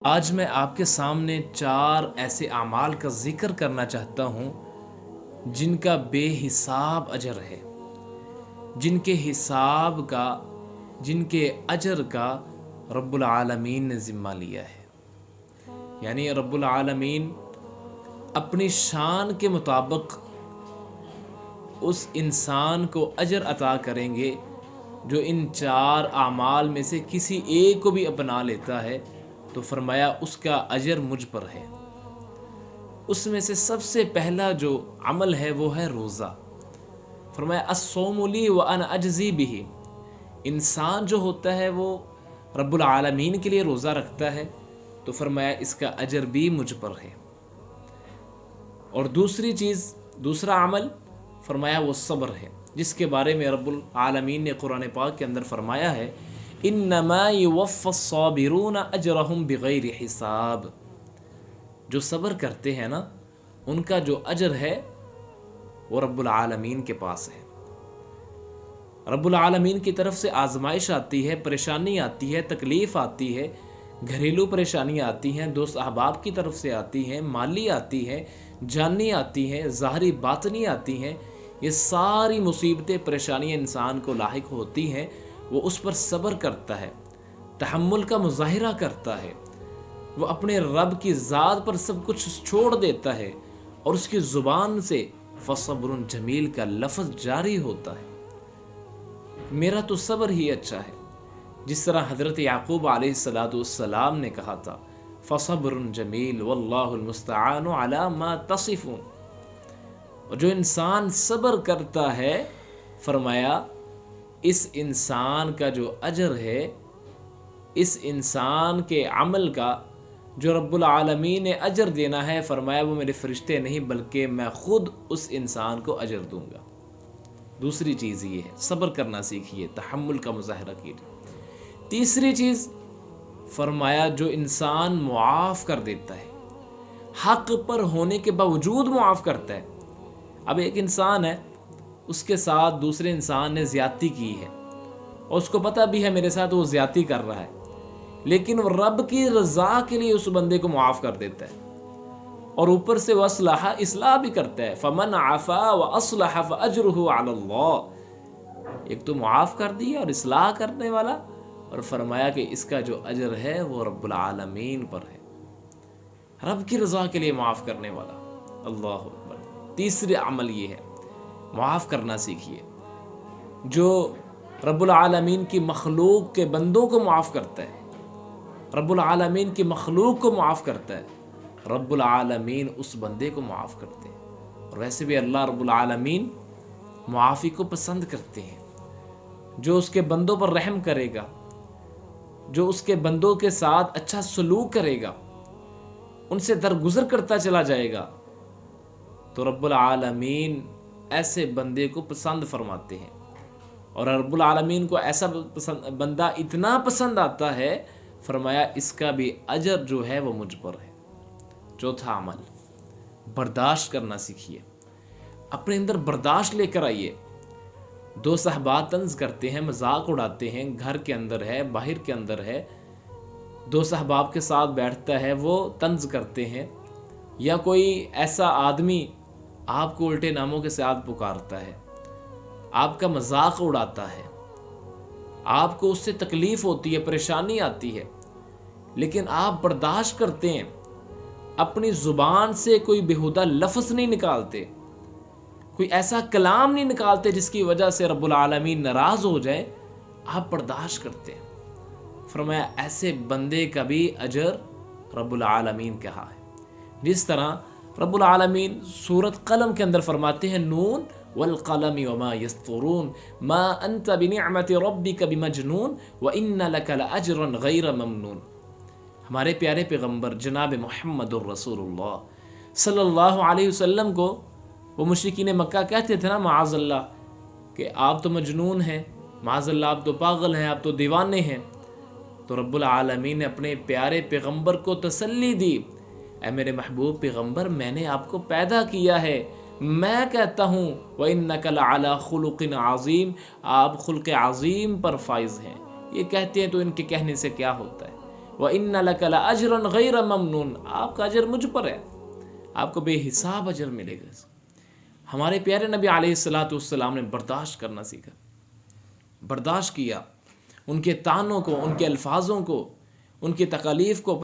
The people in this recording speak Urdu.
آج میں آپ کے سامنے 4 ایسے اعمال کا ذکر کرنا چاہتا ہوں جن کا بے حساب اجر ہے، جن کے حساب کا، جن کے اجر کا رب العالمین نے ذمہ لیا ہے۔ یعنی رب العالمین اپنی شان کے مطابق اس انسان کو اجر عطا کریں گے جو ان 4 اعمال میں سے کسی ایک کو بھی اپنا لیتا ہے، تو فرمایا اس کا اجر مجھ پر ہے۔ اس میں سے سب سے پہلا جو عمل ہے وہ ہے روزہ۔ فرمایا الصوم لی وانا اجزی بہ۔ انسان جو ہوتا ہے وہ رب العالمین کے لیے روزہ رکھتا ہے، تو فرمایا اس کا اجر بھی مجھ پر ہے۔ اور دوسرا عمل فرمایا وہ صبر ہے، جس کے بارے میں رب العالمین نے قرآن پاک کے اندر فرمایا ہے انما یوفی الصابرون اجرہم بغیر حساب۔ جو صبر کرتے ہیں نا، ان کا جو اجر ہے وہ رب العالمین کے پاس ہے۔ رب العالمین کی طرف سے آزمائش آتی ہے، پریشانی آتی ہے، تکلیف آتی ہے، گھریلو پریشانیاں آتی ہیں، دوست احباب کی طرف سے آتی ہیں، مالی آتی ہیں، جانی آتی ہیں، ظاہری باطنی آتی ہیں۔ یہ ساری مصیبتیں، پریشانیاں انسان کو لاحق ہوتی ہیں، وہ اس پر صبر کرتا ہے، تحمل کا مظاہرہ کرتا ہے، وہ اپنے رب کی ذات پر سب کچھ چھوڑ دیتا ہے، اور اس کی زبان سے فصبر جمیل کا لفظ جاری ہوتا ہے۔ میرا تو صبر ہی اچھا ہے، جس طرح حضرت یعقوب علیہ السلام نے کہا تھا فصبر جمیل واللہ المستعان علی ما تصفون۔ اور جو انسان صبر کرتا ہے، فرمایا اس انسان کا جو اجر ہے، اس انسان کے عمل کا جو رب العالمین نے اجر دینا ہے، فرمایا وہ میرے فرشتے نہیں بلکہ میں خود اس انسان کو اجر دوں گا۔ دوسری چیز یہ ہے، صبر کرنا سیکھیے، تحمل کا مظاہرہ کیجیے۔ تیسری چیز فرمایا جو انسان معاف کر دیتا ہے، حق پر ہونے کے باوجود معاف کرتا ہے۔ اب ایک انسان ہے، اس کے ساتھ دوسرے انسان نے زیادتی کی ہے، اور اس کو پتہ بھی ہے میرے ساتھ وہ زیادتی کر رہا ہے، لیکن وہ رب کی رضا کے لیے اس بندے کو معاف کر دیتا ہے، اور اوپر سے وہ اصلاح بھی کرتا ہے۔ فمن عفا واصلح فاجرہ علی اللہ۔ ایک تو معاف کر دیا اور اصلاح کرنے والا، اور فرمایا کہ اس کا جو اجر ہے وہ رب العالمین پر ہے، رب کی رضا کے لیے معاف کرنے والا۔ اللہ اکبر۔ تیسرا عمل یہ ہے، معاف کرنا سیکھیے۔ جو رب العالمین کی مخلوق کے بندوں کو معاف کرتا ہے، رب العالمین کی مخلوق کو معاف کرتا ہے، رب العالمین اس بندے کو معاف کرتے ہیں۔ اور ویسے بھی اللہ رب العالمین معافی کو پسند کرتے ہیں۔ جو اس کے بندوں پر رحم کرے گا، جو اس کے بندوں کے ساتھ اچھا سلوک کرے گا، ان سے درگزر کرتا چلا جائے گا، تو رب العالمین ایسے بندے کو پسند فرماتے ہیں۔ اور رب العالمین کو ایسا بندہ اتنا پسند آتا ہے، فرمایا اس کا بھی اجر جو ہے وہ مجھ پر ہے۔ چوتھا عمل، برداشت کرنا سیکھیے، اپنے اندر برداشت لے کر آئیے۔ دو صحابہ طنز کرتے ہیں، مذاق اڑاتے ہیں، گھر کے اندر ہے، باہر کے اندر ہے، دو صحابہ کے ساتھ بیٹھتا ہے، وہ طنز کرتے ہیں، یا کوئی ایسا آدمی آپ کو الٹے ناموں کے ساتھ پکارتا ہے، آپ کا مذاق اڑاتا ہے، آپ کو اس سے تکلیف ہوتی ہے، پریشانی آتی ہے، لیکن آپ برداشت کرتے ہیں، اپنی زبان سے کوئی بیہودہ لفظ نہیں نکالتے، کوئی ایسا کلام نہیں نکالتے جس کی وجہ سے رب العالمین ناراض ہو جائے، آپ برداشت کرتے ہیں۔ فرمایا ایسے بندے کا بھی اجر رب العالمین کہا ہے۔ جس طرح رب العالمین سورۃ قلم کے اندر فرماتے ہیں نون والقلم وما یسطرون ما انت بنعمت ربک بمجنون وان لک لاجرا غیر ممنون۔ ہمارے پیارے پیغمبر جناب محمد الرسول اللہ صلی اللہ علیہ وسلم کو وہ مشرکین مکہ کہتے تھے نا، معاذ اللہ، کہ آپ تو مجنون ہیں، معاذ اللہ آپ تو پاگل ہیں، آپ تو دیوانے ہیں۔ تو رب العالمین نے اپنے پیارے پیغمبر کو تسلی دی، اے میرے محبوب پیغمبر، میں نے آپ کو پیدا کیا ہے، میں کہتا ہوں وَإِنَّكَ لَعَلَىٰ خُلُقٍ عَظِيمٍ، آپ خلق عظیم پر فائز ہیں۔ یہ کہتے ہیں تو ان کے کہنے سے کیا ہوتا ہے؟ وَإِنَّ لَكَ لَأَجْرًا غَيْرَ مَمْنُونَ، آپ کا اجر مجھ پر ہے، آپ کو بے حساب اجر ملے گا۔ ہمارے پیارے نبی علیہ الصلاۃ والسلام نے برداشت کرنا سیکھا، برداشت کیا، ان کے طعنوں کو، ان کے الفاظوں کو، ان کی تکالیف کو